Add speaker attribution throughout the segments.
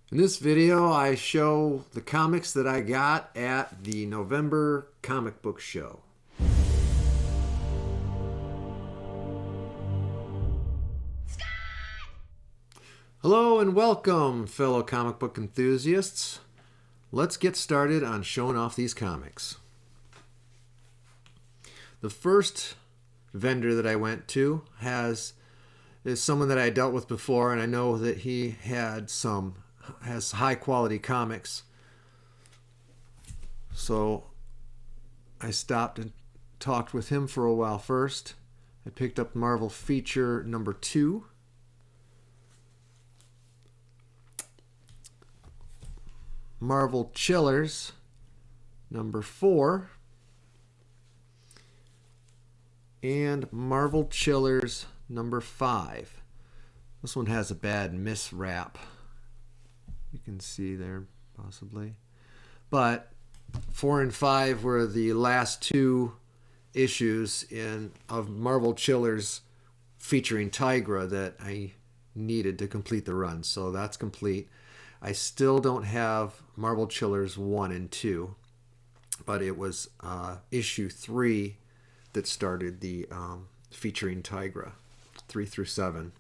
Speaker 1: In this video, I show the comics that I got at the November comic book show. Hello and welcome, fellow comic book enthusiasts. Let's get started on showing off these comics. The first vendor that I went to is someone that I dealt with before, and I know that he has high quality comics. So I stopped and talked with him for a while first. I picked up Marvel Feature number 2. Marvel Chillers number 4. And Marvel Chillers number 5. This one has a bad miswrap. You can see there possibly. But 4 and 5 were the last two issues of Marvel Chillers featuring Tigra that I needed to complete the run. So that's complete. I still don't have Marvel Chillers 1 and 2, but it was issue 3 that started the featuring Tigra, 3 through 7.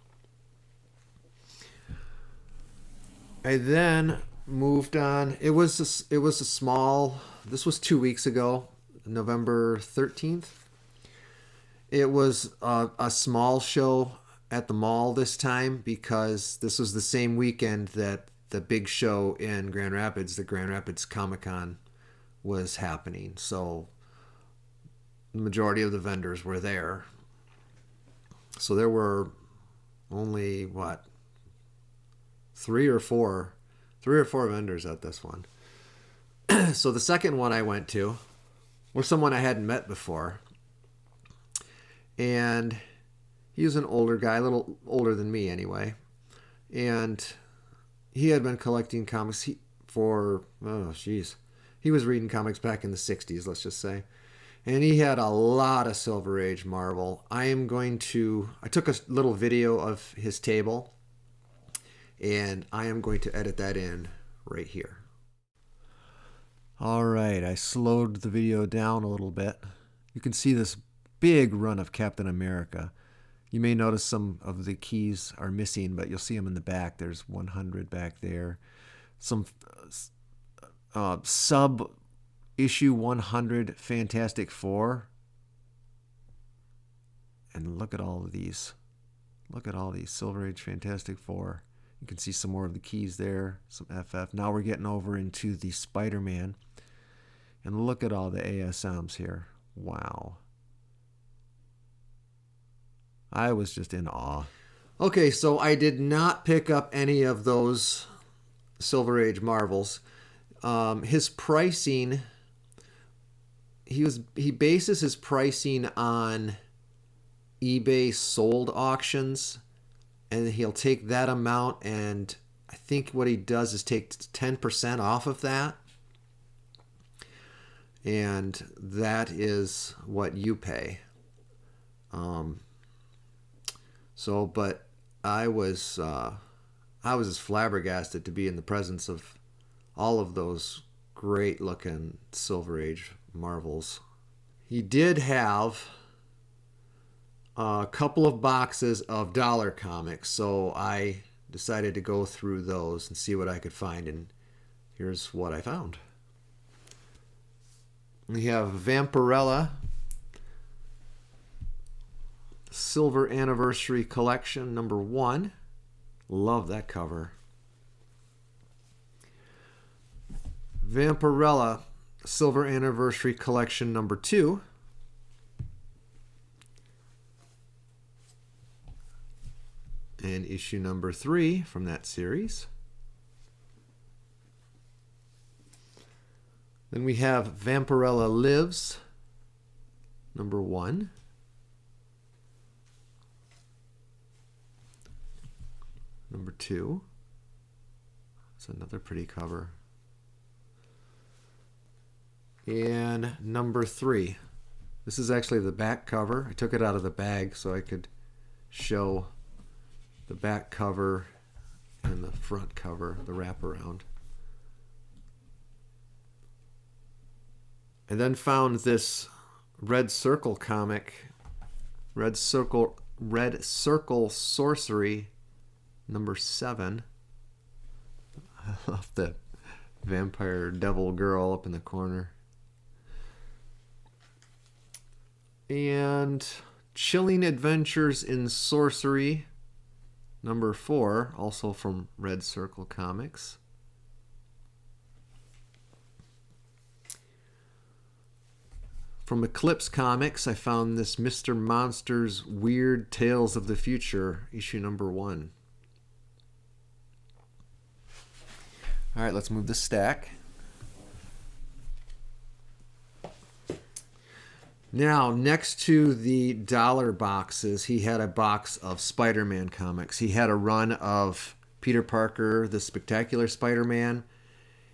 Speaker 1: I then moved on. It was a small. This was 2 weeks ago, November 13th. It was a small show at the mall this time because this was the same weekend that the big show in Grand Rapids, the Grand Rapids Comic-Con, was happening. So the majority of the vendors were there. So there were only three or four vendors at this one. So the second one I went to was someone I hadn't met before. And he was an older guy, a little older than me anyway. And he had been collecting comics he was reading comics back in the 60s, let's just say. And he had a lot of Silver Age Marvel. I took a little video of his table, and I am going to edit that in right here. All right, I slowed the video down a little bit. You can see this big run of Captain America. You may notice some of the keys are missing, but you'll see them in the back. There's 100 back there. Some sub issue 100 Fantastic Four. And look at all of these. Look at all these Silver Age Fantastic Four. You can see some more of the keys there, some FF. Now we're getting over into the SpiderMan. And look at all the ASMs here. Wow. I was just in awe. Okay, so I did not pick up any of those Silver Age Marvels. His pricing, he bases his pricing on eBay sold auctions, and he'll take that amount, and I think what he does is take 10% off of that, and that is what you pay. But I was just flabbergasted to be in the presence of all of those great looking Silver Age Marvels. He did have a couple of boxes of dollar comics, so I decided to go through those and see what I could find, and here's what I found. We have Vampirella Silver Anniversary Collection number 1. Love that cover. Vampirella Silver Anniversary Collection number 2. And issue number 3 from that series. Then we have Vampirella Lives number 1. Number 2. It's another pretty cover. And number 3. This is actually the back cover. I took it out of the bag so I could show the back cover and the front cover, the wraparound. And then found this Red Circle comic, Red Circle Sorcery number 7. I love the vampire devil girl up in the corner. And Chilling Adventures in Sorcery number 4, also from Red Circle Comics. From Eclipse Comics, I found this Mr. Monster's Weird Tales of the Future, issue number 1. All right, let's move the stack. Now, next to the dollar boxes, he had a box of Spider-Man comics. He had a run of Peter Parker, the Spectacular Spider-Man,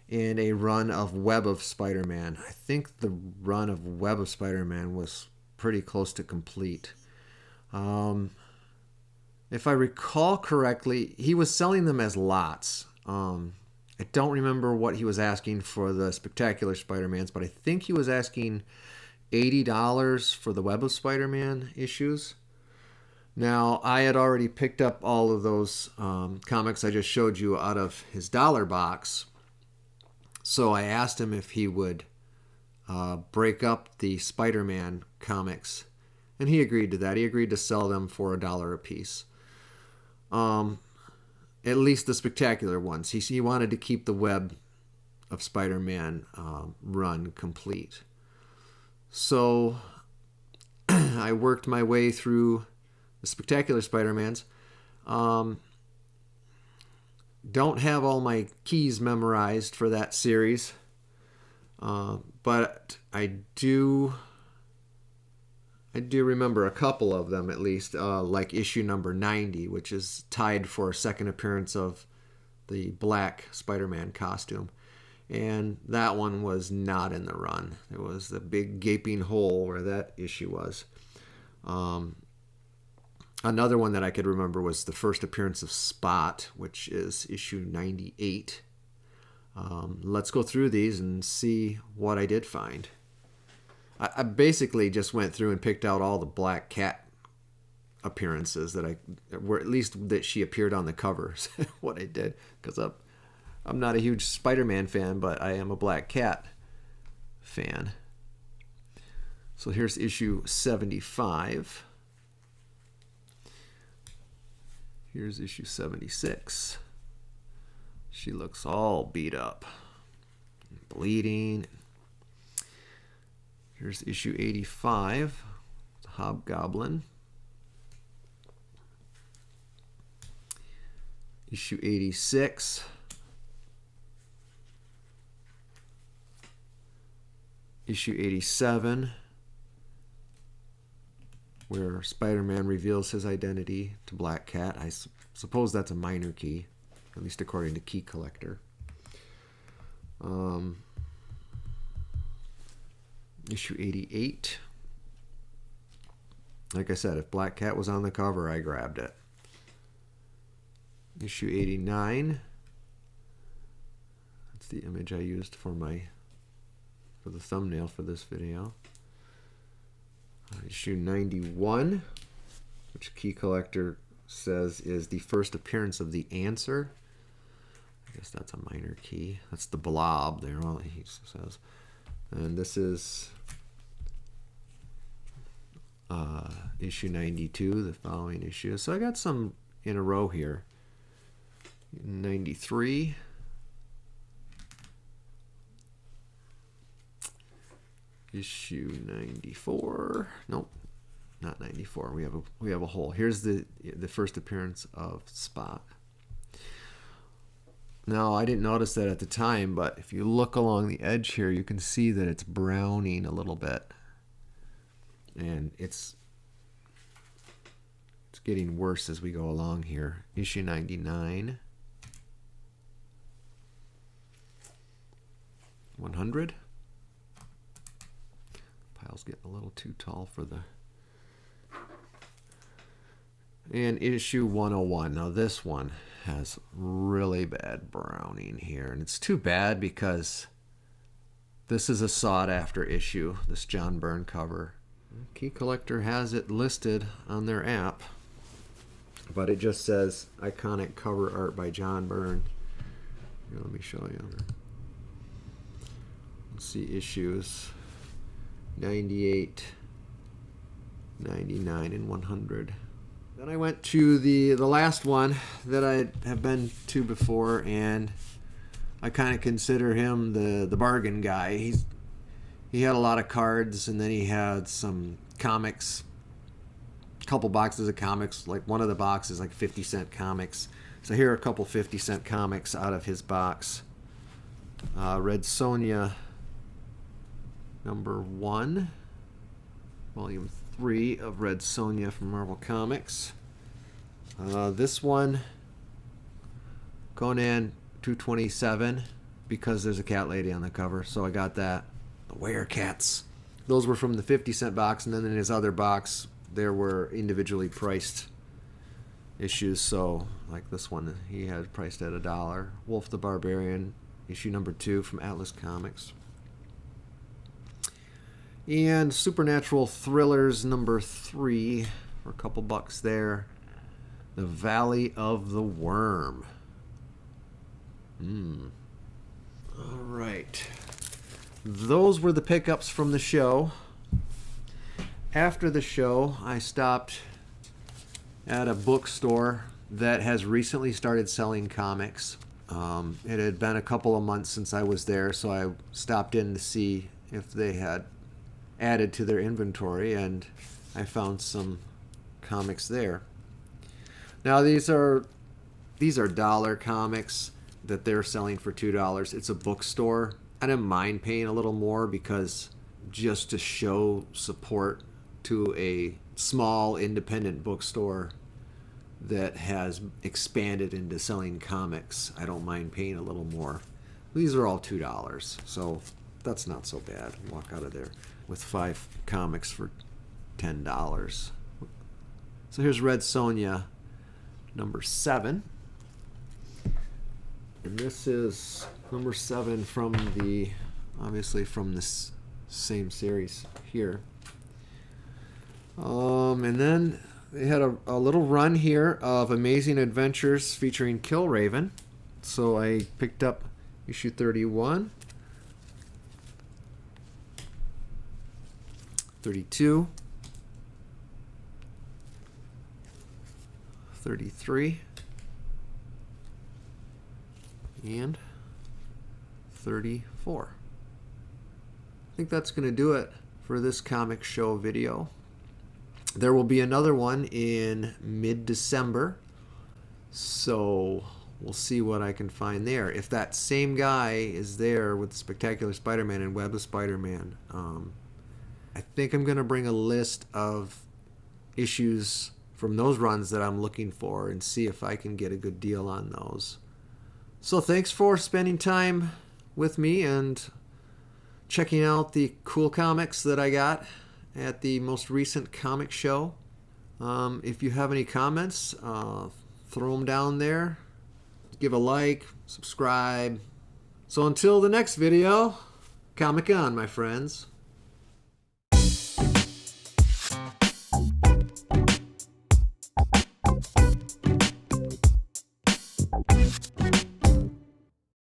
Speaker 1: and a run of Web of Spider-Man. I think the run of Web of Spider-Man was pretty close to complete. If I recall correctly, he was selling them as lots. I don't remember what he was asking for the Spectacular Spider-Mans, but I think he was asking $80 for the Web of Spider-Man issues. Now, I had already picked up all of those comics I just showed you out of his dollar box. So I asked him if he would break up the Spider-Man comics, and he agreed to that. He agreed to sell them for $1 a piece. At least the spectacular ones. He wanted to keep the Web of Spider-Man run complete. So I worked my way through the Spectacular Spider-Mans. Don't have all my keys memorized for that series, but I do remember a couple of them at least, like issue number 90, which is tied for a second appearance of the black Spider-Man costume. And that one was not in the run. It was the big gaping hole where that issue was. Another one that I could remember was the first appearance of Spot, which is issue 98. Let's go through these and see what I did find. I basically just went through and picked out all the Black Cat appearances that were at least that she appeared on the covers. What I did, because I'm not a huge Spider-Man fan, but I am a Black Cat fan. So here's issue 75. Here's issue 76. She looks all beat up, bleeding. Here's issue 85, Hobgoblin. Issue 86. Issue 87, where Spider-Man reveals his identity to Black Cat. I suppose that's a minor key, at least according to Key Collector. Issue 88. Like I said, if Black Cat was on the cover, I grabbed it. Issue 89. That's the image I used for the thumbnail for this video. Issue 91, which Key Collector says is the first appearance of the Answer. I guess that's a minor key. That's the Blob there, well, he says. And this is issue 92, the following issue. So I got some in a row here. 93. Issue 94. Nope, not 94. We have a hole. Here's the first appearance of Spot. Now, I didn't notice that at the time, but if you look along the edge here, you can see that it's browning a little bit. And it's getting worse as we go along here. Issue 99. 100. Pile's getting a little too tall for the And issue 101. Now this one has really bad browning here. And it's too bad because this is a sought after issue, this John Byrne cover. Key Collector has it listed on their app, but it just says iconic cover art by John Byrne. Here, let me show you. Let's see issues 98, 99, and 100. Then I went to the last one that I have been to before, and I kind of consider him the bargain guy. He had a lot of cards, and then he had some comics, a couple boxes of comics. Like one of the boxes, like 50-cent comics. So here are a couple 50-cent comics out of his box. Red Sonja #1, volume 3 of Red Sonja from Marvel Comics. This one, Conan 227, because there's a cat lady on the cover, so I got that. The Werecats. Those were from the 50-cent box, and then in his other box there were individually priced issues. So like this one, he had priced at $1. Wolf the Barbarian, issue #2 from Atlas Comics. And Supernatural Thrillers #3 for a couple bucks there. The Valley of the Worm. All right. Those were the pickups from the show. After the show, I stopped at a bookstore that has recently started selling comics. It had been a couple of months since I was there, so I stopped in to see if they had added to their inventory, and I found some comics there. Now these are dollar comics that they're selling for $2. It's a bookstore. I didn't mind paying a little more because just to show support to a small independent bookstore that has expanded into selling comics, I don't mind paying a little more. These are all $2, so that's not so bad. Walk out of there with 5 comics for $10. So here's Red Sonja #7. And this is #7 from obviously from this same series here. And then they had a little run here of Amazing Adventures featuring Killraven. So I picked up issue 31, 32, 33, and 34. I think that's going to do it for this comic show video. There will be another one in mid-December, so we'll see what I can find there. If that same guy is there with Spectacular Spider-Man and Web of Spider-Man, I think I'm going to bring a list of issues from those runs that I'm looking for and see if I can get a good deal on those. So thanks for spending time with me and checking out the cool comics that I got at the most recent comic show. If you have any comments, throw them down there. Give a like, subscribe. So until the next video, Comic On, my friends.